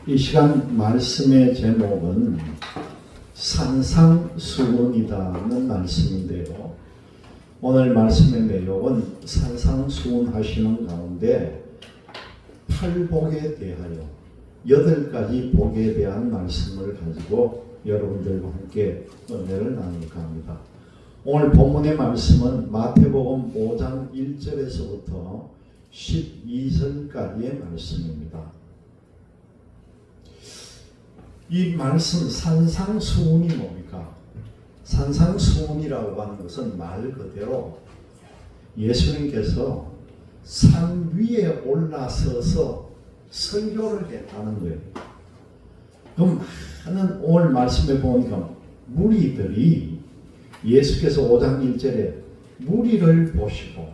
이 시간 말씀의 제목은 산상수훈이다는 말씀인데요. 오늘 말씀의 내용은 산상수훈하시는 가운데 8복에 대하여 8가지 복에 대한 말씀을 가지고 여러분들과 함께 은혜를 나눌까 합니다. 오늘 본문의 말씀은 마태복음 5장 1절에서부터 12절까지의 말씀입니다. 이 말씀 산상수훈이 뭡니까? 산상수훈이라고 하는 것은 말 그대로 예수님께서 산 위에 올라서서 설교를 했다는 거예요. 그럼 많은 오늘 말씀에 보니까 무리들이 예수께서 5장 1절에 무리를 보시고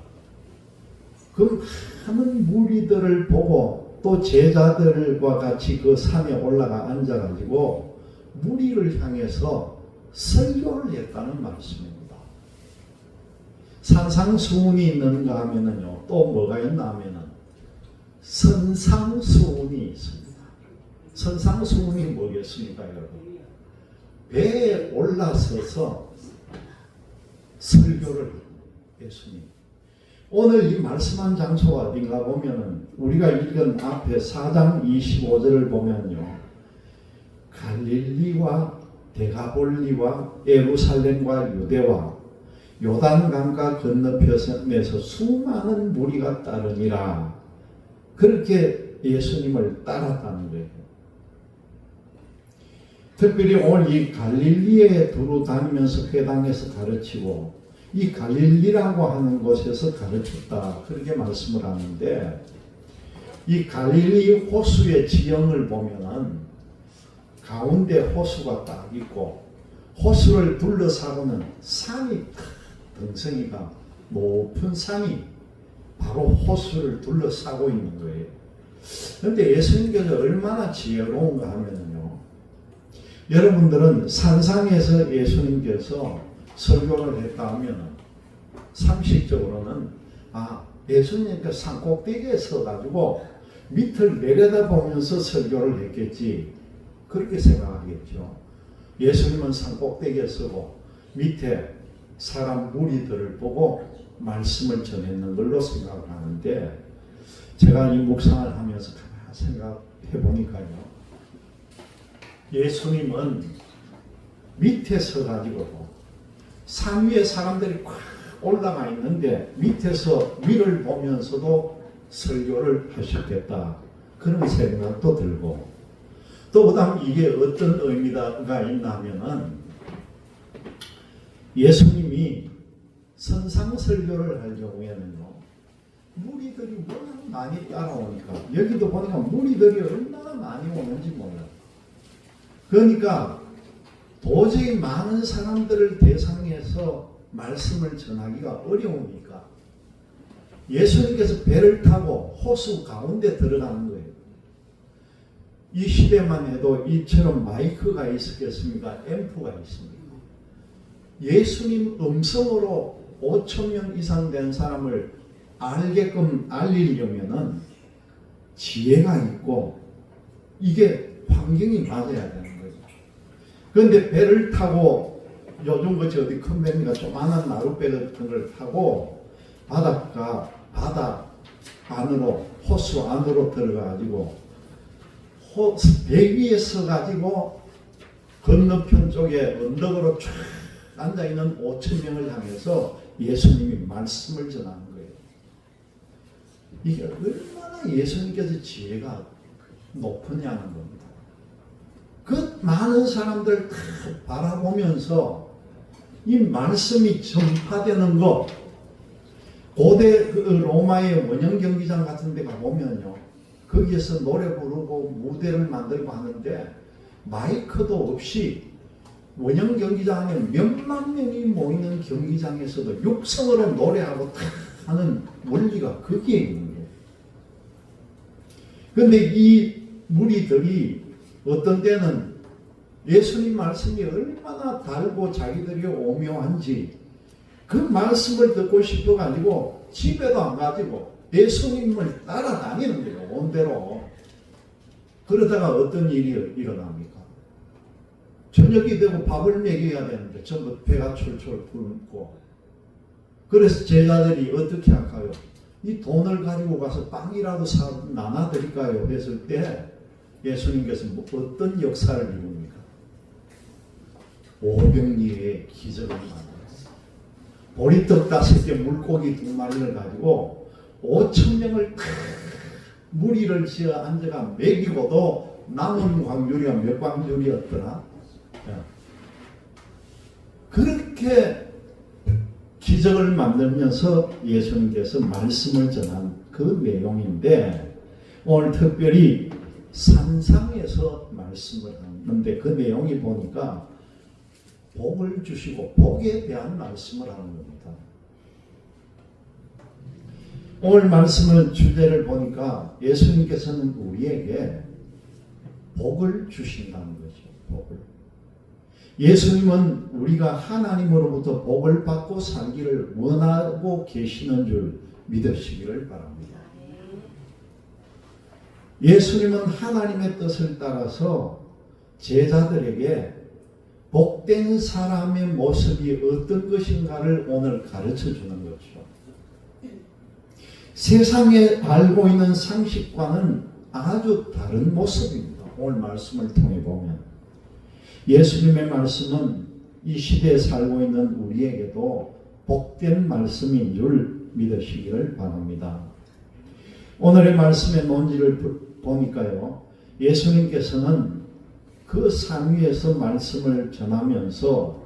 그 많은 무리들을 보고 또 제자들과 같이 그 산에 올라가 앉아가지고 무리를 향해서 설교를 했다는 말씀입니다. 산상수훈이 있는가 하면은요, 또 뭐가 있나 하면은 선상수훈이 있습니다. 선상수훈이 뭐겠습니까, 여러분? 배에 올라서서 설교를 예수님. 오늘 이 말씀한 장소가 어딘가 보면은 우리가 읽은 앞에 4장 25절을 보면요, 갈릴리와 데가볼리와 예루살렘과 유대와 요단강가 건너편에서 수많은 무리가 따르니라. 그렇게 예수님을 따랐다는 거예요. 특별히 오늘 이 갈릴리에 두루 다니면서 회당에서 가르치고 이 갈릴리라고 하는 곳에서 가르쳤다. 그렇게 말씀을 하는데 이 갈릴리 호수의 지형을 보면은 가운데 호수가 딱 있고 호수를 둘러싸고는 산이 등성이가 높은 산이 바로 호수를 둘러싸고 있는 거예요. 그런데 예수님께서 얼마나 지혜로운가 하면요, 여러분들은 산상에서 예수님께서 설교를 했다 하면 상식적으로는 예수님께서 산 꼭대기에 서가지고 밑을 내려다보면서 설교를 했겠지, 그렇게 생각하겠죠. 예수님은 산 꼭대기에 서고 밑에 사람 무리들을 보고 말씀을 전했는 걸로 생각을 하는데, 제가 이 묵상을 하면서 가만히 생각해 보니까요, 예수님은 밑에 서가지고 산 위에 사람들이 꽉 올라가 있는데 밑에서 위를 보면서도 설교를 하셨겠다, 그런 생각도 들고, 또 그다음 이게 어떤 의미가 있나 하면은 예수님이 선상설교를 할 경우에는요, 무리들이 워낙 많이 따라오니까, 여기도 보니까 무리들이 얼마나 많이 오는지 몰라요. 그러니까 도저히 많은 사람들을 대상해서 말씀을 전하기가 어려우니까 예수님께서 배를 타고 호수 가운데 들어가는 거예요. 이 시대만 해도 이처럼 마이크가 있었겠습니까? 앰프가 있습니다. 예수님 음성으로 5,000명 이상 된 사람을 알게끔 알리려면은 지혜가 있고 이게 환경이 맞아야 되는 거죠. 그런데 배를 타고, 요즘 같이 어디 큰 배입니까? 조그마한 나룻배 같은 걸 타고 바다 안으로, 호수 안으로 들어가가지고 배 위에 서가지고 건너편 쪽에 언덕으로 쫙 앉아있는 5,000명을 향해서 예수님이 말씀을 전하는 거예요. 이게 얼마나 예수님께서 지혜가 높으냐는 겁니다. 그 많은 사람들 다 바라보면서 이 말씀이 전파되는 것, 고대 그 로마의 원형 경기장 같은 데 가보면요, 거기에서 노래 부르고 무대를 만들고 하는데 마이크도 없이 원형 경기장 안에 몇만 명이 모이는 경기장에서도 육성으로 노래하고 다 하는 원리가 거기에 있는 거예요. 그런데 이 무리들이 어떤 때는 예수님 말씀이 얼마나 달고 자기들이 오묘한지 그 말씀을 듣고 싶어가지고 집에도 안 가지고 예수님을 따라다니는 거예요. 온대로. 그러다가 어떤 일이 일어납니까? 저녁이 되고 밥을 먹여야 되는데 전부 배가 철철 굶고, 그래서 제자들이 어떻게 할까요? 이 돈을 가지고 가서 빵이라도 나눠드릴까요? 했을 때 예수님께서 어떤 역사를 이룹니까? 오병이어의 기적을 만들었어요. 보리떡 5개, 물고기 2마리를 가지고 5,000명을 무리를 지어 앉아가 먹이고도 남은 광주리가 몇 광주리였더라? 그렇게 기적을 만들면서 예수님께서 말씀을 전한 그 내용인데, 오늘 특별히 산상에서 말씀을 하는데 그 내용이 보니까 복을 주시고 복에 대한 말씀을 하는 겁니다. 오늘 말씀을 주제를 보니까 예수님께서는 우리에게 복을 주신다는 거죠. 복을. 예수님은 우리가 하나님으로부터 복을 받고 살기를 원하고 계시는 줄 믿으시기를 바랍니다. 예수님은 하나님의 뜻을 따라서 제자들에게 복된 사람의 모습이 어떤 것인가를 오늘 가르쳐 주는 거죠. 세상에 알고 있는 상식과는 아주 다른 모습입니다. 오늘 말씀을 통해 보면 예수님의 말씀은 이 시대에 살고 있는 우리에게도 복된 말씀인 줄 믿으시기를 바랍니다. 오늘의 말씀의 논지를 보니까요, 예수님께서는 그 산 위에서 말씀을 전하면서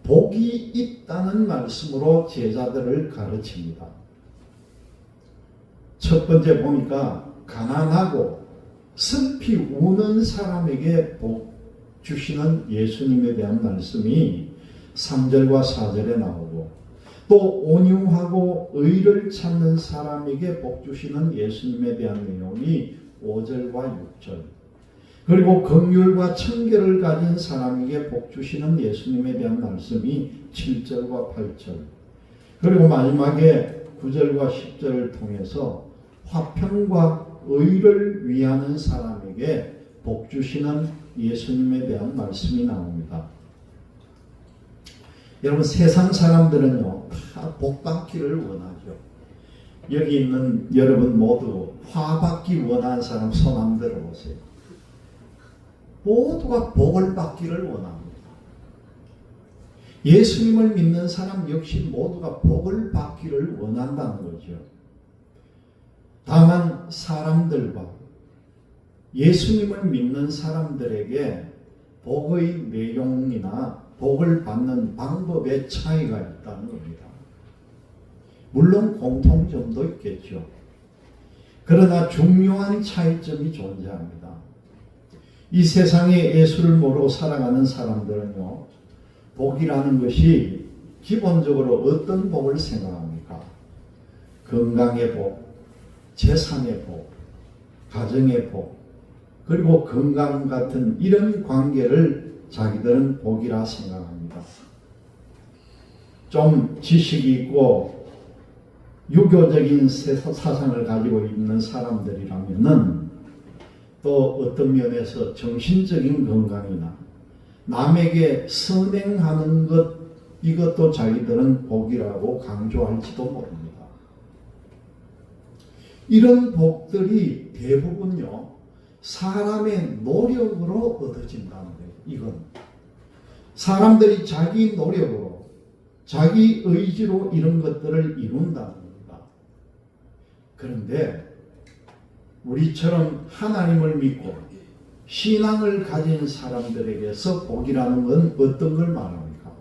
복이 있다는 말씀으로 제자들을 가르칩니다. 첫 번째 보니까 가난하고 슬피 우는 사람에게 복 주시는 예수님에 대한 말씀이 3절과 4절에 나오고, 또 온유하고 의를 찾는 사람에게 복 주시는 예수님에 대한 내용이 5절과 6절, 그리고 긍휼과 청결을 가진 사람에게 복 주시는 예수님에 대한 말씀이 7절과 8절, 그리고 마지막에 9절과 10절을 통해서 화평과 의를 위하는 사람에게 복 주시는 예수님에 대한 말씀이 나옵니다. 여러분, 세상 사람들은요 다 복 받기를 원하죠. 여기 있는 여러분 모두 화 받기 원하는 사람 손 한번 들어보세요. 모두가 복을 받기를 원합니다. 예수님을 믿는 사람 역시 모두가 복을 받기를 원한다는 거죠. 다만 사람들과 예수님을 믿는 사람들에게 복의 내용이나 복을 받는 방법의 차이가 있다는 겁니다. 물론 공통점도 있겠죠. 그러나 중요한 차이점이 존재합니다. 이 세상에 예수를 모르고 살아가는 사람들은요, 복이라는 것이 기본적으로 어떤 복을 생각합니까? 건강의 복, 재산의 복, 가정의 복, 그리고 건강 같은 이런 관계를 자기들은 복이라 생각합니다. 좀 지식이 있고 유교적인 사상을 가지고 있는 사람들이라면은 또 어떤 면에서 정신적인 건강이나 남에게 선행하는 것, 이것도 자기들은 복이라고 강조할지도 모릅니다. 이런 복들이 대부분요 사람의 노력으로 얻어진다는 거예요. 이건 사람들이 자기 노력으로, 자기 의지로 이런 것들을 이룬다는 겁니다. 그런데 우리처럼 하나님을 믿고 신앙을 가진 사람들에게서 복이라는 건 어떤 걸 말합니까?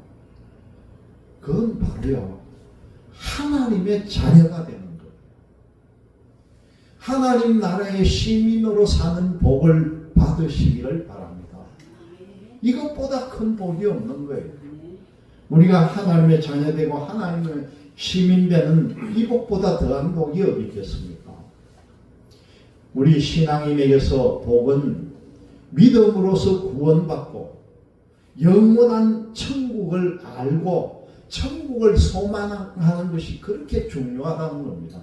그건 바로요 하나님의 자녀가 되는 것, 하나님 나라의 시민으로 사는 복을 받으시기를 바랍니다. 이것보다 큰 복이 없는 거예요. 우리가 하나님의 자녀되고 하나님의 시민 되는 이 복보다 더한 복이 어디 있겠습니까? 우리 신앙인에게서 복은 믿음으로써 구원받고 영원한 천국을 알고 천국을 소망하는 것이 그렇게 중요하다는 겁니다.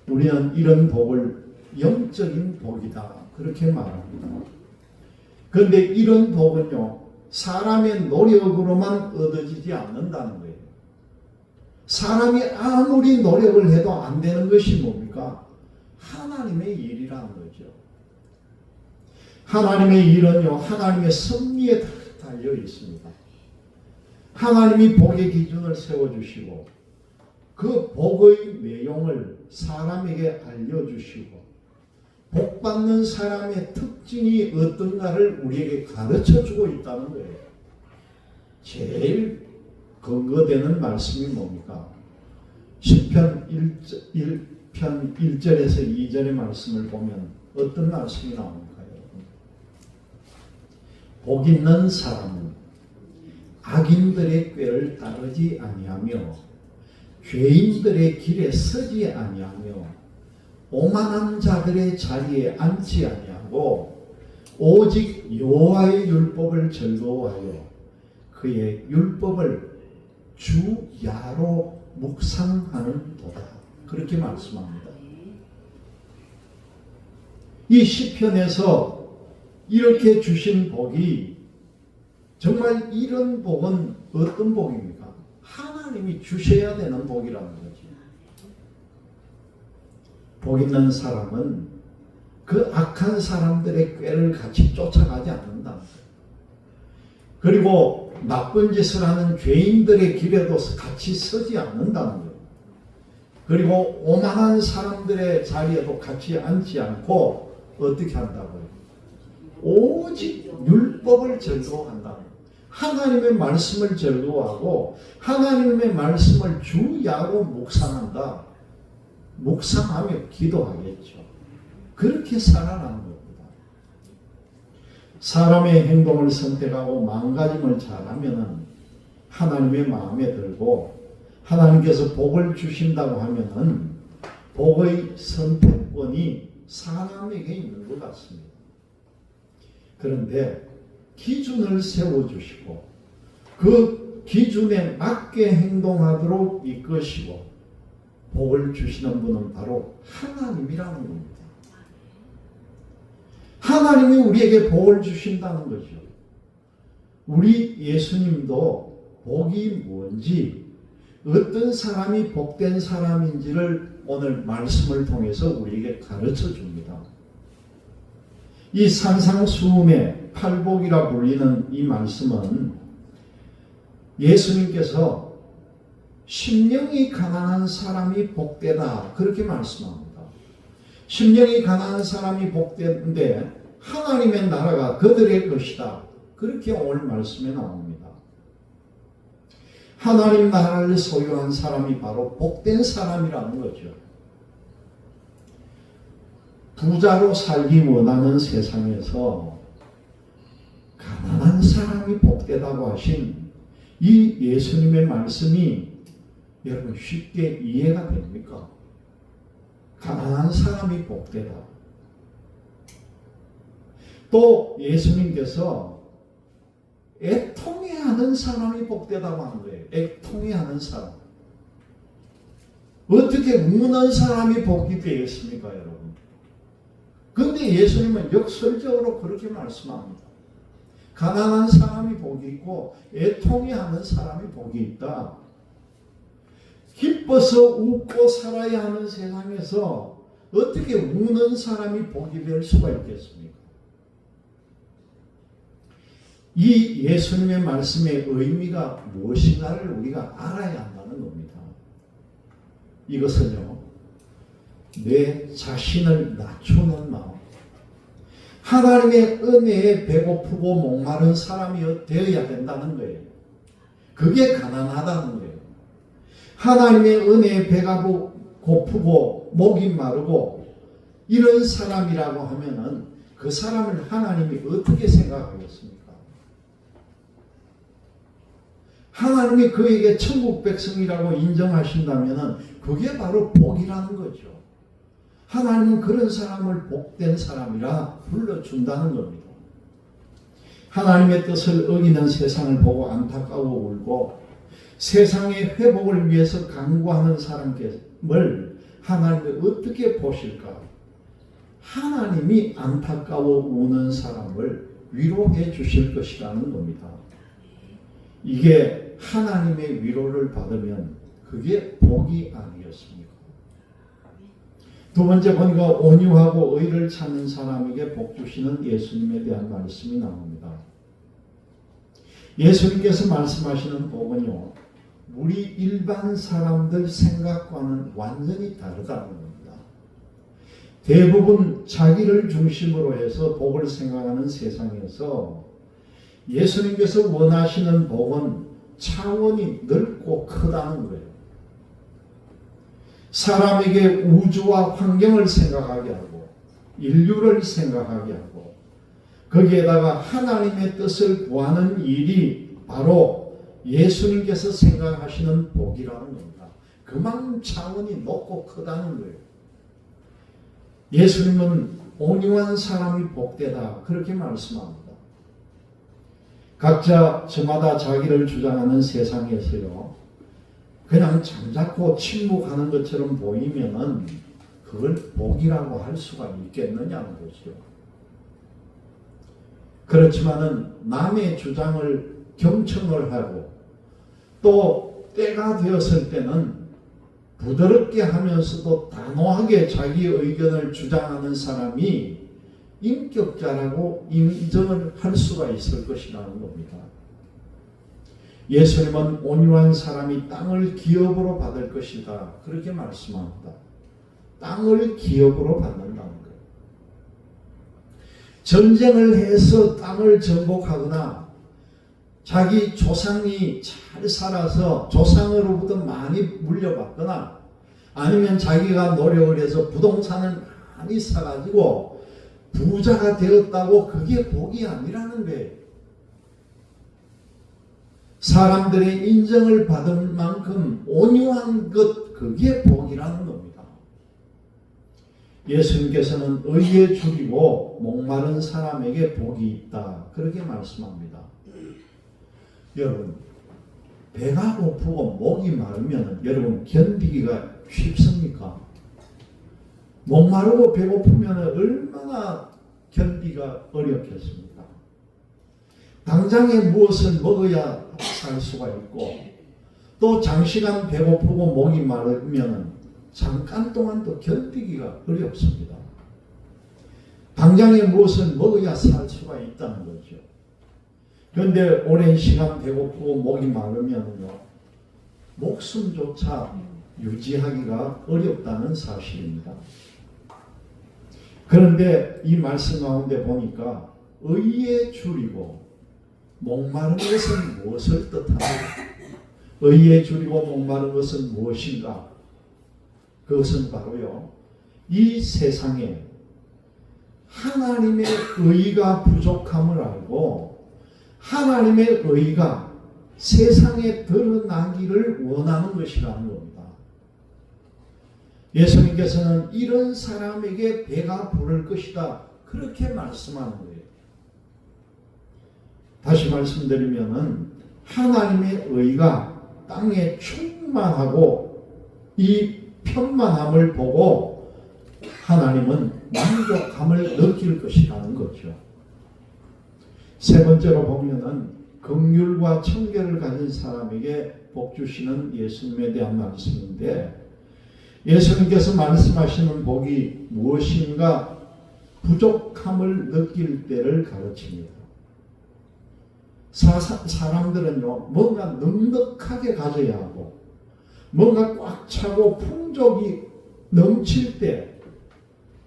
우리는 이런 복을 영적인 복이다. 그렇게 말합니다. 그런데 이런 복은요, 사람의 노력으로만 얻어지지 않는다는 거예요. 사람이 아무리 노력을 해도 안 되는 것이 뭡니까? 하나님의 일이라는 거죠. 하나님의 일은요, 하나님의 섭리에 달려 있습니다. 하나님이 복의 기준을 세워주시고 그 복의 내용을 사람에게 알려주시고 복받는 사람의 특징이 어떤가를 우리에게 가르쳐주고 있다는 거예요. 제일 근거되는 말씀이 뭡니까? 시편 1편 1절에서 2절의 말씀을 보면 어떤 말씀이 나옵니까? 복 있는 사람은 악인들의 꾀를 따르지 아니하며 죄인들의 길에 서지 아니하며 오만한 자들의 자리에 앉지 아니하고 오직 여호와의 율법을 즐거워하여 그의 율법을 주야로 묵상하는 도다. 그렇게 말씀합니다. 이 시편에서 이렇게 주신 복이 정말 이런 복은 어떤 복입니까? 하나님이 주셔야 되는 복이라는 거죠. 복 있는 사람은 그 악한 사람들의 꾀를 같이 쫓아가지 않는다. 그리고 나쁜 짓을 하는 죄인들의 길에도 같이 서지 않는다는 거예요. 그리고 오만한 사람들의 자리에도 같이 앉지 않고 어떻게 한다고요? 오직 율법을 즐거워한다. 하나님의 말씀을 즐거워하고 하나님의 말씀을 주야로 묵상한다. 묵상하며 기도하겠죠. 그렇게 살아가는 겁니다. 사람의 행동을 선택하고 마음가짐을 잘하면은 하나님의 마음에 들고 하나님께서 복을 주신다고 하면은 복의 선택권이 사람에게 있는 것 같습니다. 그런데 기준을 세워주시고 그 기준에 맞게 행동하도록 이끄시고 복을 주시는 분은 바로 하나님이라는 겁니다. 하나님이 우리에게 복을 주신다는 거죠. 우리 예수님도 복이 뭔지 어떤 사람이 복된 사람인지를 오늘 말씀을 통해서 우리에게 가르쳐 줍니다. 이 산상수훈의 팔복이라 불리는 이 말씀은 예수님께서 심령이 가난한 사람이 복되다 그렇게 말씀합니다. 심령이 가난한 사람이 복된데 하나님의 나라가 그들의 것이다 그렇게 오늘 말씀에 나옵니다. 하나님 나라를 소유한 사람이 바로 복된 사람이라는 거죠. 부자로 살기 원하는 세상에서 가난한 사람이 복되다고 하신 이 예수님의 말씀이 여러분 쉽게 이해가 됩니까? 가난한 사람이 복되다. 또 예수님께서 애통해하는 사람이 복되다고 하는 거예요. 애통해하는 사람. 어떻게 우는 사람이 복이 되겠습니까, 여러분? 그런데 예수님은 역설적으로 그렇게 말씀합니다. 가난한 사람이 복이 있고 애통해하는 사람이 복이 있다. 기뻐서 웃고 살아야 하는 세상에서 어떻게 우는 사람이 복이 될 수가 있겠습니까? 이 예수님의 말씀의 의미가 무엇인가를 우리가 알아야 한다는 겁니다. 이것은요, 내 자신을 낮추는 마음, 하나님의 은혜에 배고프고 목마른 사람이 되어야 된다는 거예요. 그게 가난하다는 거예요. 하나님의 은혜에 배가 고프고 목이 마르고 이런 사람이라고 하면은 그 사람을 하나님이 어떻게 생각하겠습니까? 하나님이 그에게 천국 백성이라고 인정하신다면은 그게 바로 복이라는 거죠. 하나님은 그런 사람을 복된 사람이라 불러준다는 겁니다. 하나님의 뜻을 어기는 세상을 보고 안타까워 울고 세상의 회복을 위해서 간구하는 사람을 하나님이 어떻게 보실까? 하나님이 안타까워 우는 사람을 위로해 주실 것이라는 겁니다. 이게 하나님의 위로를 받으면 그게 복이 아니었습니까? 두 번째 보니까 온유하고 의를 찾는 사람에게 복 주시는 예수님에 대한 말씀이 나옵니다. 예수님께서 말씀하시는 복은요, 우리 일반 사람들 생각과는 완전히 다르다는 겁니다. 대부분 자기를 중심으로 해서 복을 생각하는 세상에서 예수님께서 원하시는 복은 차원이 넓고 크다는 거예요. 사람에게 우주와 환경을 생각하게 하고 인류를 생각하게 하고 거기에다가 하나님의 뜻을 구하는 일이 바로 예수님께서 생각하시는 복이라는 겁니다. 그만큼 차원이 높고 크다는 거예요. 예수님은 온유한 사람이 복되다 그렇게 말씀합니다. 각자 저마다 자기를 주장하는 세상에서요, 그냥 잠자코 침묵하는 것처럼 보이면은 그걸 복이라고 할 수가 있겠느냐는 거죠. 그렇지만은 남의 주장을 경청을 하고 또 때가 되었을 때는 부드럽게 하면서도 단호하게 자기 의견을 주장하는 사람이 인격자라고 인정을 할 수가 있을 것이라는 겁니다. 예수님은 온유한 사람이 땅을 기업으로 받을 것이다 그렇게 말씀합니다. 땅을 기업으로 받는다는 거예요. 전쟁을 해서 땅을 정복하거나 자기 조상이 잘 살아서 조상으로부터 많이 물려받거나 아니면 자기가 노력을 해서 부동산을 많이 사가지고 부자가 되었다고 그게 복이 아니라는 거예요. 사람들의 인정을 받을 만큼 온유한 것, 그게 복이라는 겁니다. 예수님께서는 의에 줄이고 목마른 사람에게 복이 있다 그렇게 말씀합니다. 여러분, 배가 고프고 목이 마르면 여러분 견디기가 쉽습니까? 목마르고 배고프면 얼마나 견디기가 어렵겠습니까? 당장에 무엇을 먹어야 살 수가 있고 또 장시간 배고프고 목이 마르면 잠깐 동안도 견디기가 어렵습니다. 당장에 무엇을 먹어야 살 수가 있다는 거죠. 그런데 오랜 시간 배고프고 목이 마르면요, 목숨조차 유지하기가 어렵다는 사실입니다. 그런데 이 말씀 가운데 보니까 의에 줄이고 목마른 것은 무엇을 뜻하는가? 의에 줄이고 목마른 것은 무엇인가? 그것은 바로요, 이 세상에 하나님의 의가 부족함을 알고 하나님의 의가 세상에 드러나기를 원하는 것이라는 겁니다. 예수님께서는 이런 사람에게 배가 부를 것이다 그렇게 말씀하는 거예요. 다시 말씀드리면은 하나님의 의가 땅에 충만하고 이 편만함을 보고 하나님은 만족함을 느낄 것이라는 거죠. 세 번째로 보면은 긍휼과 청결을 가진 사람에게 복 주시는 예수님에 대한 말씀인데, 예수님께서 말씀하시는 복이 무엇인가? 부족함을 느낄 때를 가르칩니다. 사람들은요, 뭔가 넉넉하게 가져야 하고 뭔가 꽉 차고 풍족이 넘칠 때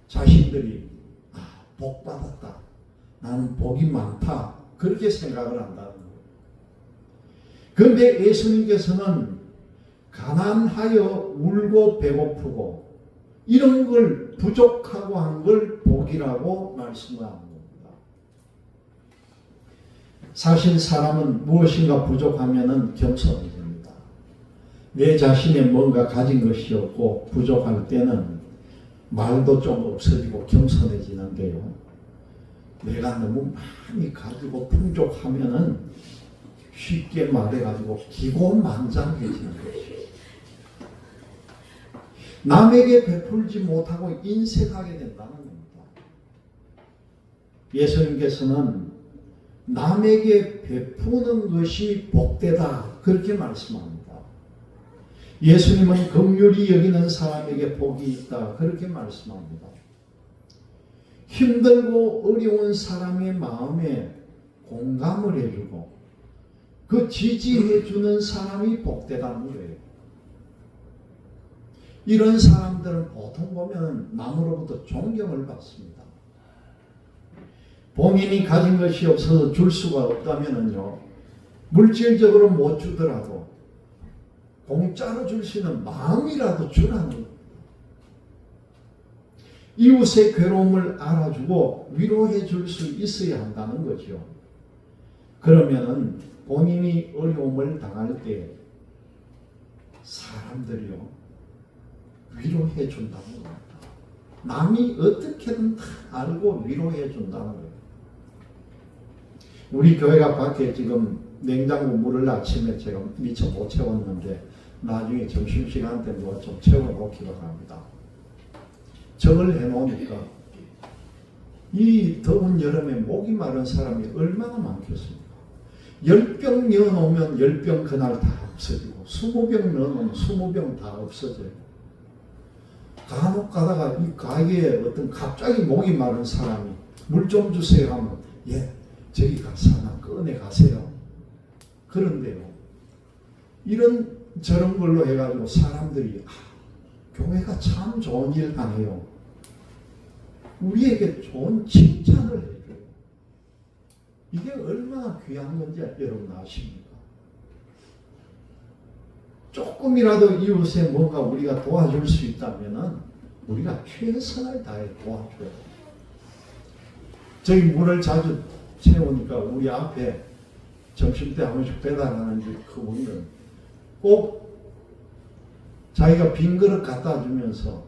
자신들이 복 받았다, 나는 복이 많다 그렇게 생각을 한다는 거예요. 그런데 예수님께서는 가난하여 울고 배고프고 이런 걸 부족하고 한 걸 복이라고 말씀하는 겁니다. 사실 사람은 무엇인가 부족하면은 겸손이 됩니다. 내 자신에 뭔가 가진 것이 없고 부족할 때는 말도 좀 없어지고 겸손해지는데요, 내가 너무 많이 가지고 풍족하면은 쉽게 말해가지고 기고만장해지는 것이죠. 남에게 베풀지 못하고 인색하게 된다는 겁니다. 예수님께서는 남에게 베푸는 것이 복되다 그렇게 말씀합니다. 예수님은 긍휼히 여기는 사람에게 복이 있다 그렇게 말씀합니다. 힘들고 어려운 사람의 마음에 공감을 해주고 그 지지해 주는 사람이 복되다는 거예요. 이런 사람들은 보통 보면 남으로부터 존경을 받습니다. 본인이 가진 것이 없어서 줄 수가 없다면요, 물질적으로 못 주더라도 공짜로 줄 수 있는 마음이라도 주라는 거예요. 이웃의 괴로움을 알아주고 위로해 줄 수 있어야 한다는 거죠. 그러면은 본인이 어려움을 당할 때 사람들이요 위로해 준다는 겁니다. 남이 어떻게든 다 알고 위로해 준다는 거예요. 우리 교회가 밖에 지금 냉장고 물을 아침에 제가 미처 못 채웠는데 나중에 점심시간 때 누가 좀 채워놓기로 합니다. 저걸 해놓으니까 이 더운 여름에 목이 마른 사람이 얼마나 많겠습니까? 10병 넣어놓으면 10병 그날 다 없어지고 20병 넣어놓으면 20병 다 없어져요. 간혹 가다가 이 가게에 어떤 갑자기 목이 마른 사람이 물 좀 주세요 하면 예 저기 가서 하나 꺼내 가세요. 그런데요 이런 저런 걸로 해가지고 사람들이 교회가 참 좋은 일 하네요. 우리에게 좋은 칭찬을 해줘요. 이게 얼마나 귀한 건지 여러분 아십니까? 조금이라도 이웃에 뭔가 우리가 도와줄 수 있다면 우리가 최선을 다해 도와줘요. 저희 물을 자주 채우니까 우리 앞에 점심때 한 번씩 배달하는 그분은 꼭 자기가 빈 그릇 갖다 주면서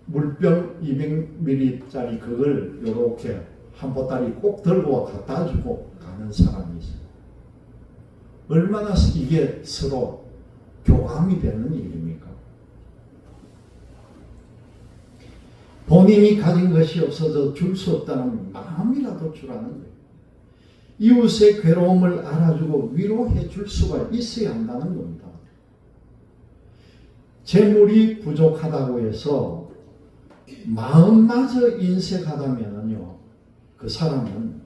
물병 200ml짜리 그걸 이렇게 한 보따리 꼭 들고 갖다 주고 가는 사람이 있어요. 얼마나 이게 서로 교감이 되는 일입니까? 본인이 가진 것이 없어서 줄 수 없다는 마음이라도 주라는 거예요. 이웃의 괴로움을 알아주고 위로해 줄 수가 있어야 한다는 겁니다. 재물이 부족하다고 해서 마음마저 인색하다면요, 그 사람은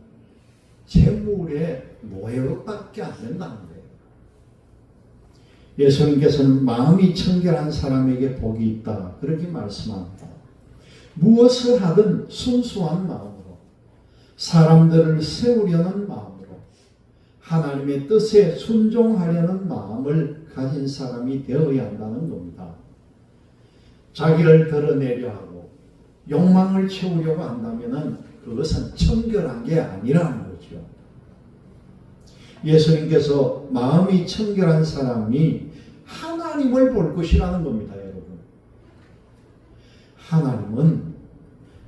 재물의 노예로밖에 안 된다는 거예요. 예수님께서는 마음이 청결한 사람에게 복이 있다 그렇게 말씀합니다. 무엇을 하든 순수한 마음으로 사람들을 세우려는 마음으로 하나님의 뜻에 순종하려는 마음을 가진 사람이 되어야 한다는 겁니다. 자기를 드러내려 하고 욕망을 채우려고 한다면 그것은 청결한 게 아니라는 거죠. 예수님께서 마음이 청결한 사람이 하나님을 볼 것이라는 겁니다, 여러분. 하나님은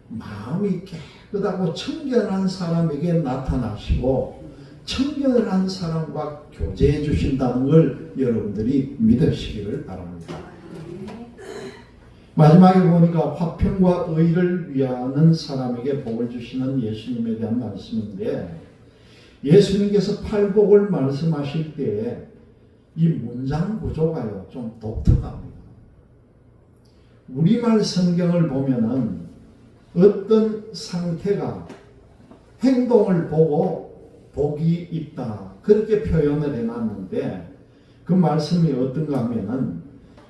마음이 깨끗하고 청결한 사람에게 나타나시고 청결한 사람과 교제해 주신다는 걸 여러분들이 믿으시기를 바랍니다. 마지막에 보니까 화평과 의를 위하는 사람에게 복을 주시는 예수님에 대한 말씀인데, 예수님께서 팔복을 말씀하실 때에 이 문장 구조가요 좀 독특합니다. 우리말 성경을 보면은 어떤 상태가 행동을 보고 복이 있다 그렇게 표현을 해놨는데, 그 말씀이 어떤가 하면은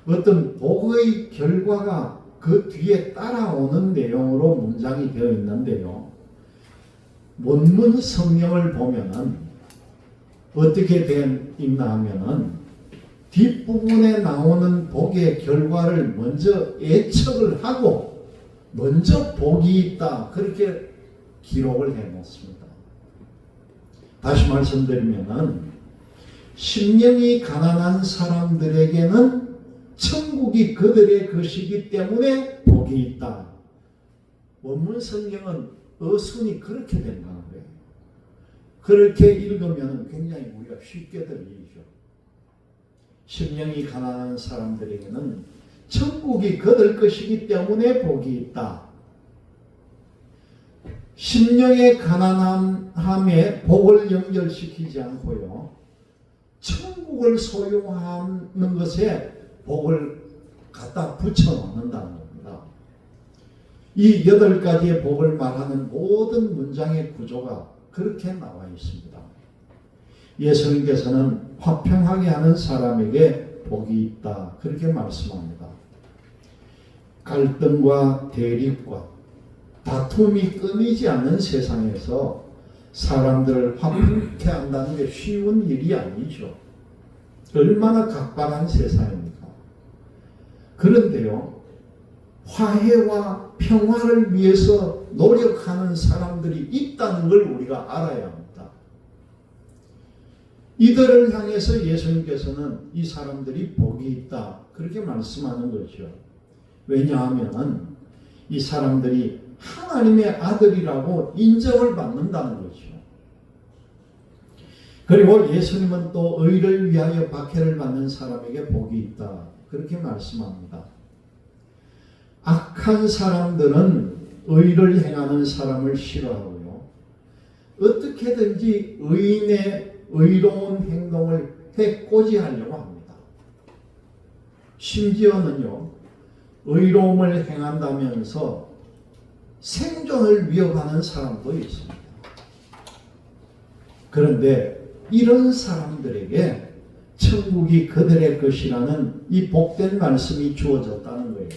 어떤 복의 결과가 그 뒤에 따라오는 내용으로 문장이 되어 있는데요, 원문 성경을 보면은 어떻게 있나 하면은 뒷부분에 나오는 복의 결과를 먼저 예측을 하고 먼저 복이 있다 그렇게 기록을 해 놓습니다. 다시 말씀드리면은 심령이 가난한 사람들에게는 천국이 그들의 것이기 때문에 복이 있다. 원문 성경은 어순이 그렇게 된다는 거예요. 그렇게 읽으면 굉장히 우리가 쉽게 들리죠. 심령이 가난한 사람들에게는 천국이 그들 것이기 때문에 복이 있다. 심령의 가난함에 복을 연결시키지 않고요, 천국을 소유하는 것에 복을 갖다 붙여놓는다는 겁니다. 이 8가지의 복을 말하는 모든 문장의 구조가 그렇게 나와 있습니다. 예수님께서는 화평하게 하는 사람에게 복이 있다, 그렇게 말씀합니다. 갈등과 대립과 다툼이 끊이지 않는 세상에서 사람들을 화평케 한다는 게 쉬운 일이 아니죠. 얼마나 각박한 세상입니까? 그런데요, 화해와 평화를 위해서 노력하는 사람들이 있다는 걸 우리가 알아야 합니다. 이들을 향해서 예수님께서는 이 사람들이 복이 있다, 그렇게 말씀하는 거죠. 왜냐하면 이 사람들이 하나님의 아들이라고 인정을 받는다는 거죠. 그리고 예수님은 또 의를 위하여 박해를 받는 사람에게 복이 있다, 그렇게 말씀합니다. 악한 사람들은 의를 행하는 사람을 싫어하고요, 어떻게든지 의인의 의로운 행동을 해코지하려고 합니다. 심지어는요, 의로움을 행한다면서 생존을 위협하는 사람도 있습니다. 그런데 이런 사람들에게 천국이 그들의 것이라는 이 복된 말씀이 주어졌다는 거예요.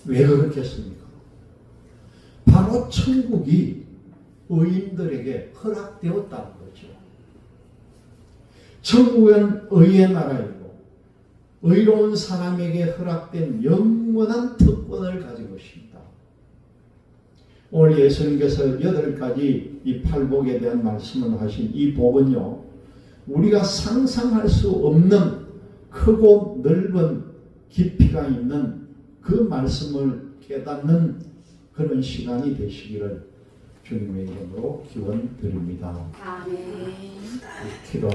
왜 그렇겠습니까? 바로 천국이 의인들에게 허락되었다는 거죠. 천국은 의의 나라이고 의로운 사람에게 허락된 영원한 특권을 가지고 있습니다. 오늘 예수님께서 8가지 이 팔복에 대한 말씀을 하신 이 복은요, 우리가 상상할 수 없는 크고 넓은 깊이가 있는 그 말씀을 깨닫는 그런 시간이 되시기를 주님의 이름으로 기원드립니다. 아멘. 기도.